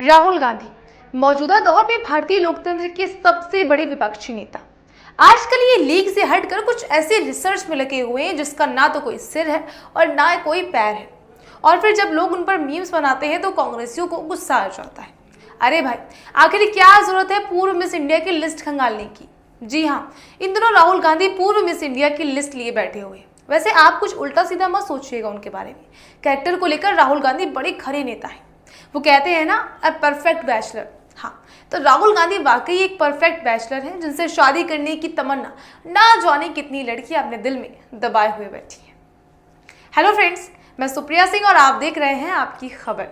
राहुल गांधी मौजूदा दौर में भारतीय लोकतंत्र के सबसे बड़े विपक्षी नेता। आजकल ये लीग से हटकर कुछ ऐसे रिसर्च में लगे हुए हैं जिसका ना तो कोई सिर है और ना कोई पैर है। और फिर जब लोग उन पर मीम्स बनाते हैं तो कांग्रेसियों को गुस्सा आ जाता है। अरे भाई, आखिर क्या जरूरत है पूर्व मिस इंडिया की लिस्ट खंगालने की? जी हाँ, इन दिनों राहुल गांधी पूर्व मिस इंडिया की लिस्ट लिए बैठे हुए हैं। वैसे आप कुछ उल्टा सीधा मत सोचिएगा उनके बारे में। कैरेक्टर को लेकर राहुल गांधी बड़े खरे नेता हैं। वो कहते हैं ना, अ परफेक्ट बैचलर। हाँ, तो राहुल गांधी वाकई एक परफेक्ट बैचलर हैं जिनसे शादी करने की तमन्ना ना जाने कितनी लड़कियां अपने दिल में दबाए हुए बैठी हैं। हेलो फ्रेंड्स, मैं सुप्रिया सिंह और आप देख रहे हैं आपकी खबर।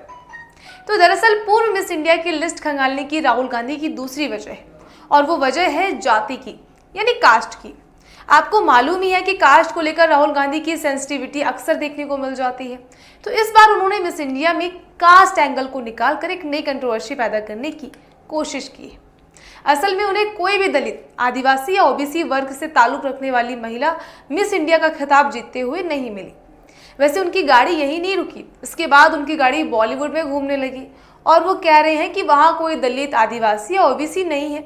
तो दरअसल पूर्व मिस इंडिया की लिस्ट खंगालने की राहुल गांधी की दूसरी वजह है, और वो वजह है जाति की, यानी कास्ट की। आपको मालूम ही है कि कास्ट को लेकर राहुल गांधी की सेंसिटिविटी अक्सर देखने को मिल जाती है। तो इस बार उन्होंने मिस इंडिया में कास्ट एंगल को निकालकर एक नई कंट्रोवर्सी पैदा करने की कोशिश की है। असल में उन्हें कोई भी दलित, आदिवासी या ओबीसी वर्ग से ताल्लुक रखने वाली महिला मिस इंडिया का खिताब जीतते हुए नहीं मिली। वैसे उनकी गाड़ी यही नहीं रुकी, इसके बाद उनकी गाड़ी बॉलीवुड में घूमने लगी और वो कह रहे हैं कि वहाँ कोई दलित, आदिवासी या ओबीसी नहीं है।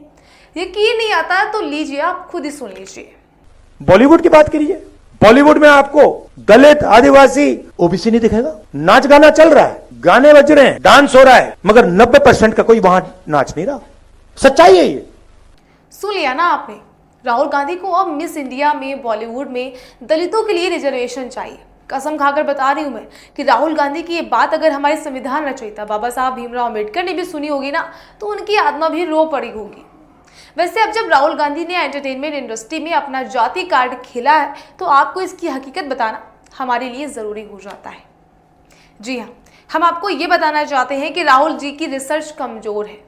यकीन नहीं आता तो लीजिए, आप खुद ही सुन लीजिए। बॉलीवुड की बात करिए, बॉलीवुड में आपको दलित, आदिवासी, ओबीसी नहीं दिखेगा। नाच गाना चल रहा है, गाने बज रहे हैं, डांस हो रहा है, मगर 90% का कोई वहां नाच नहीं रहा। सच्चाई है ये। सुन लिया ना आपने, राहुल गांधी को अब मिस इंडिया में, बॉलीवुड में दलितों के लिए रिजर्वेशन चाहिए। कसम खाकर बता रही हूं मैं कि राहुल गांधी की ये बात अगर हमारे संविधान रचयिता बाबा साहब भीमराव अम्बेडकर ने भी सुनी होगी ना, तो उनकी आत्मा भी रो पड़ी होगी। वैसे अब जब राहुल गांधी ने एंटरटेनमेंट इंडस्ट्री में अपना जाति कार्ड खेला है, तो आपको इसकी हकीकत बताना हमारे लिए ज़रूरी हो जाता है। जी हाँ, हम आपको ये बताना चाहते हैं कि राहुल जी की रिसर्च कमज़ोर है।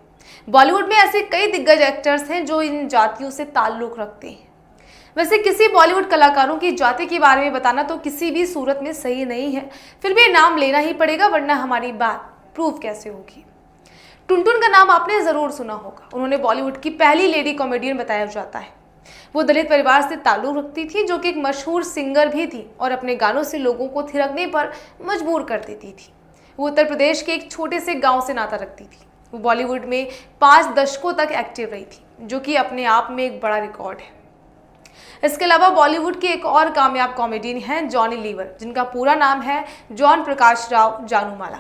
बॉलीवुड में ऐसे कई दिग्गज एक्टर्स हैं जो इन जातियों से ताल्लुक़ रखते हैं। वैसे किसी बॉलीवुड कलाकारों की जाति के बारे में बताना तो किसी भी सूरत में सही नहीं है, फिर भी नाम लेना ही पड़ेगा, वरना हमारी बात प्रूव कैसे होगी। टुनटुन का नाम आपने जरूर सुना होगा। उन्होंने बॉलीवुड की पहली लेडी कॉमेडियन बताया जाता है। वो दलित परिवार से ताल्लुक रखती थी, जो कि एक मशहूर सिंगर भी थी और अपने गानों से लोगों को थिरकने पर मजबूर कर देती थी। वो उत्तर प्रदेश के एक छोटे से गांव से नाता रखती थी। वो बॉलीवुड में 5 दशकों तक एक्टिव रही थी, जो कि अपने आप में एक बड़ा रिकॉर्ड है। इसके अलावा बॉलीवुड के एक और कामयाब कॉमेडियन हैं जॉनी लीवर, जिनका पूरा नाम है John Prakash Rao जानूमाला।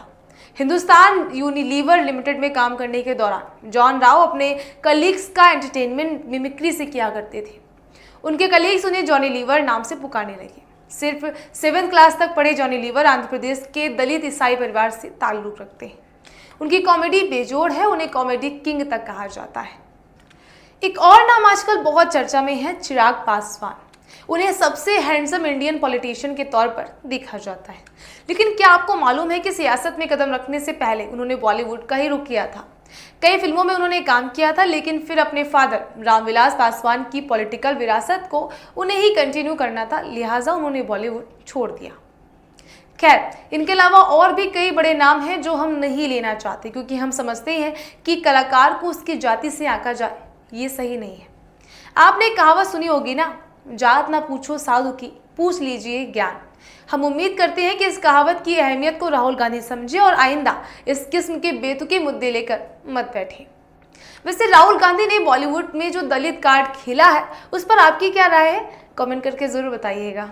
Hindustan Unilever limited में काम करने के दौरान जॉन राव अपने कलीग्स का एंटरटेनमेंट मिमिक्री से किया करते थे। उनके कलीग्स उन्हें जॉनी लीवर नाम से पुकारने लगे। सिर्फ 7th क्लास तक पढ़े जॉनी लीवर आंध्र प्रदेश के दलित ईसाई परिवार से ताल्लुक़ रखते हैं। उनकी कॉमेडी बेजोड़ है, उन्हें कॉमेडी किंग तक कहा जाता है। एक और नाम आजकल बहुत चर्चा में है, चिराग पासवान। उन्हें सबसे हैंडसम इंडियन पॉलिटिशियन के तौर पर देखा जाता है। लेकिन क्या आपको मालूम है कि सियासत में कदम रखने से पहले उन्होंने बॉलीवुड का ही रुख किया था। कई फिल्मों में उन्होंने काम किया था, लेकिन फिर अपने फादर रामविलास पासवान की पॉलिटिकल विरासत को उन्हें ही कंटिन्यू करना था, लिहाजा उन्होंने बॉलीवुड छोड़ दिया। खैर, इनके अलावा और भी कई बड़े नाम हैं जो हम नहीं लेना चाहते, क्योंकि हम समझते हैं कि कलाकार को उसकी जाति से आंका जाए, ये सही नहीं है। आपने कहावत सुनी होगी ना, जात ना पूछो साधु की, पूछ लीजिए ज्ञान। हम उम्मीद करते हैं कि इस कहावत की अहमियत को राहुल गांधी समझे और आइंदा इस किस्म के बेतुके मुद्दे लेकर मत बैठे। वैसे राहुल गांधी ने बॉलीवुड में जो दलित कार्ड खेला है, उस पर आपकी क्या राय है? कमेंट करके जरूर बताइएगा।